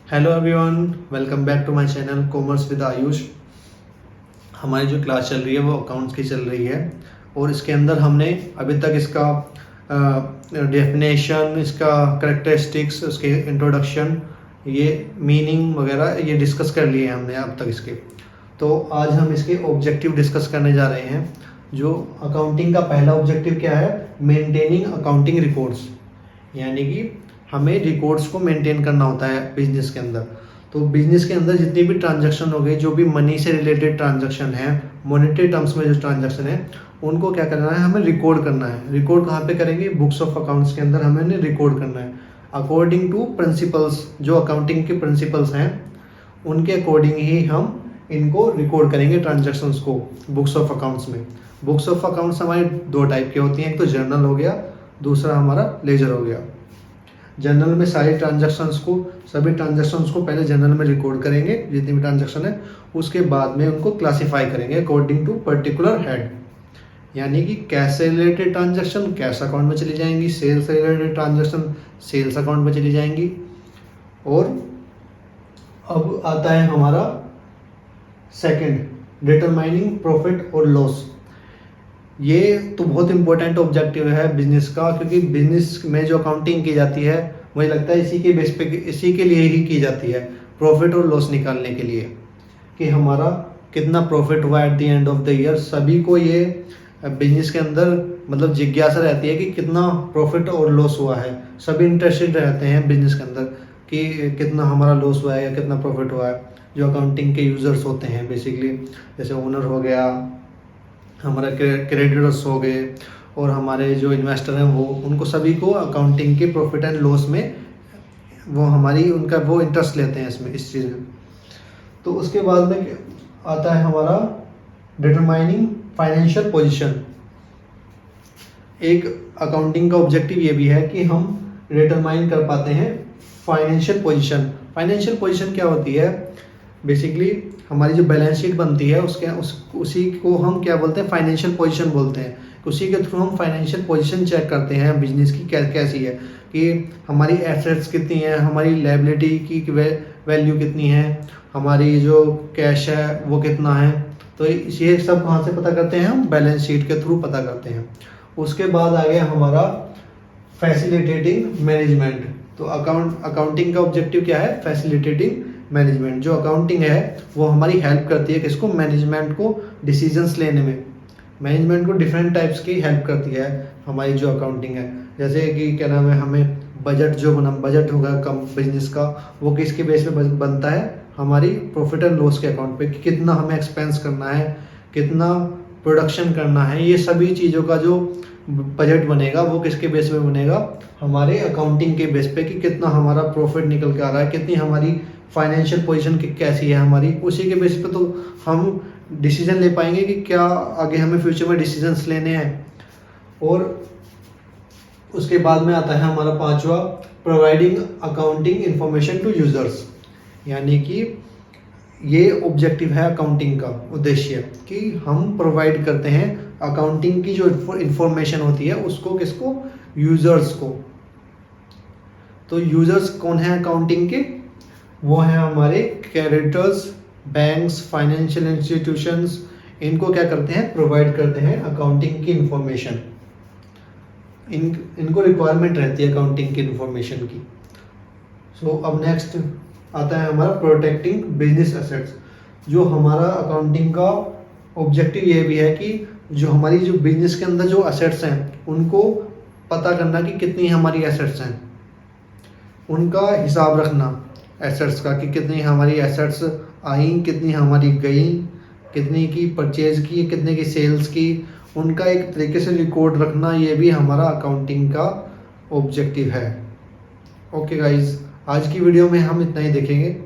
Hello everyone, welcome back to my channel commerce with Ayush. हमारी जो class चल रही है वो अकाउंट्स की चल रही है और इसके अंदर हमने अभी तक इसका डेफिनेशन, इसका करेक्टरिस्टिक्स, उसके इंट्रोडक्शन, ये मीनिंग वगैरह ये डिस्कस कर लिए हैं हमने अब तक इसके। तो आज हम इसके ऑब्जेक्टिव डिस्कस करने जा रहे हैं। जो अकाउंटिंग का पहला ऑब्जेक्टिव क्या है? मेंटेनिंग अकाउंटिंग रिकॉर्ड्स, यानी कि हमें रिकॉर्ड्स को मेंटेन करना होता है बिजनेस के अंदर। तो बिजनेस के अंदर जितनी भी ट्रांजैक्शन हो गई, जो भी मनी से रिलेटेड ट्रांजैक्शन है, मॉनेटरी टर्म्स में जो ट्रांजैक्शन है, उनको क्या करना है? हमें रिकॉर्ड करना है। रिकॉर्ड कहाँ पे करेंगे? बुक्स ऑफ अकाउंट्स के अंदर हमें रिकॉर्ड करना है अकॉर्डिंग टू प्रिंसिपल्स। जो अकाउंटिंग के प्रिंसिपल्स हैं उनके अकॉर्डिंग ही हम इनको रिकॉर्ड करेंगे ट्रांजैक्शंस को बुक्स ऑफ अकाउंट्स में। बुक्स ऑफ अकाउंट्स हमारे दो टाइप के होती हैं, एक तो जर्नल हो गया, दूसरा हमारा लेजर हो गया। जर्नल में सभी ट्रांजैक्शंस को पहले जर्नल में रिकॉर्ड करेंगे, जितनी भी ट्रांजैक्शन है, उसके बाद में उनको क्लासिफाई करेंगे अकॉर्डिंग टू पर्टिकुलर हेड। यानी कि कैश से रिलेटेड ट्रांजैक्शन कैश अकाउंट में चली जाएंगी, सेल्स से रिलेटेड ट्रांजैक्शन सेल्स अकाउंट में चली जाएंगी। और अब आता है हमारा सेकंड, डिटरमाइनिंग प्रॉफिट और लॉस। ये तो बहुत इंपॉर्टेंट ऑब्जेक्टिव है बिजनेस का, क्योंकि बिजनेस में जो अकाउंटिंग की जाती है मुझे लगता है इसी के बेस पे, इसी के लिए ही की जाती है, प्रॉफिट और लॉस निकालने के लिए कि हमारा कितना प्रॉफिट हुआ at the end of the year. सभी को ये बिजनेस के अंदर मतलब जिज्ञासा रहती है कि कितना प्रॉफिट और लॉस हुआ है। सभी इंटरेस्टेड रहते हैं बिजनेस के अंदर कि कितना हमारा लॉस हुआ है या कितना प्रॉफिट हुआ है। जो अकाउंटिंग के यूजर्स होते हैं बेसिकली, जैसे ओनर हो गया, हमारा क्रेडिटर्स हो गए, और हमारे जो इन्वेस्टर हैं वो, उनको सभी को अकाउंटिंग के प्रॉफिट एंड लॉस में वो हमारी उनका वो इंटरेस्ट लेते हैं इसमें, इस चीज़ में। तो उसके बाद में आता है हमारा डिटरमाइनिंग फाइनेंशियल पोजीशन। एक अकाउंटिंग का ऑब्जेक्टिव ये भी है कि हम डिटरमाइन कर पाते हैं फाइनेंशियल पोजीशन। फाइनेंशियल पोजीशन क्या होती है? बेसिकली हमारी जो बैलेंस शीट बनती है उसी को हम क्या बोलते हैं? फाइनेंशियल पोजीशन बोलते हैं। उसी के थ्रू हम फाइनेंशियल पोजीशन चेक करते हैं बिजनेस की कैसी है, कि हमारी एसेट्स कितनी है, हमारी लायबिलिटी की वैल्यू कितनी है, हमारी जो कैश है वो कितना है। तो ये सब कहाँ से पता करते हैं? हम बैलेंस शीट के थ्रू पता करते हैं। उसके बाद आ गया हमारा फैसिलिटेटिंग मैनेजमेंट। तो अकाउंटिंग का ऑब्जेक्टिव क्या है? Facilitating management. जो अकाउंटिंग है वो हमारी हेल्प करती है किसको? मैनेजमेंट को डिसीजंस लेने में। मैनेजमेंट को डिफरेंट टाइप्स की हेल्प करती है हमारी जो अकाउंटिंग है। जैसे कि क्या नाम है, हमें बजट होगा कम बिजनेस का, वो किसके बेस पे बनता है? हमारी प्रॉफिट एंड लॉस के अकाउंट पे, कि कितना हमें एक्सपेंस करना है, कितना प्रोडक्शन करना है। ये सभी चीज़ों का जो बजट बनेगा वो किसके बेस पे बनेगा? हमारे अकाउंटिंग के बेस पे, कि कितना हमारा प्रॉफिट निकल के आ रहा है, कितनी हमारी फाइनेंशियल पोजीशन कैसी है हमारी। उसी के बेस पे तो हम डिसीजन ले पाएंगे कि क्या आगे हमें फ्यूचर में डिसीजंस लेने हैं। और उसके बाद में आता है हमारा पांचवा, providing accounting information to users. यानी कि ये ऑब्जेक्टिव है अकाउंटिंग का उद्देश्य, कि हम प्रोवाइड करते हैं अकाउंटिंग की जो इंफॉर्मेशन होती है उसको किसको? यूजर्स को। तो यूजर्स कौन है अकाउंटिंग के? वो हैं हमारे क्रेडिटर्स, बैंक्स, फाइनेंशियल इंस्टीट्यूशंस। इनको क्या करते हैं? प्रोवाइड करते हैं अकाउंटिंग की इंफॉर्मेशन। इनको रिक्वायरमेंट रहती है अकाउंटिंग की इंफॉर्मेशन की। सो अब नेक्स्ट आता है हमारा प्रोटेक्टिंग बिजनेस एसेट्स। जो हमारा अकाउंटिंग का ऑब्जेक्टिव ये भी है कि जो हमारी जो बिजनेस के अंदर जो एसेट्स हैं उनको पता करना कि कितनी हमारी एसेट्स हैं, उनका हिसाब रखना एसेट्स का, कि कितनी हमारी एसेट्स आई, कितनी हमारी गई, कितनी की परचेज की, कितने की सेल्स की, उनका एक तरीके से रिकॉर्ड रखना। ये भी हमारा अकाउंटिंग का ऑब्जेक्टिव है। ओके गाइज, आज की वीडियो में हम इतना ही देखेंगे।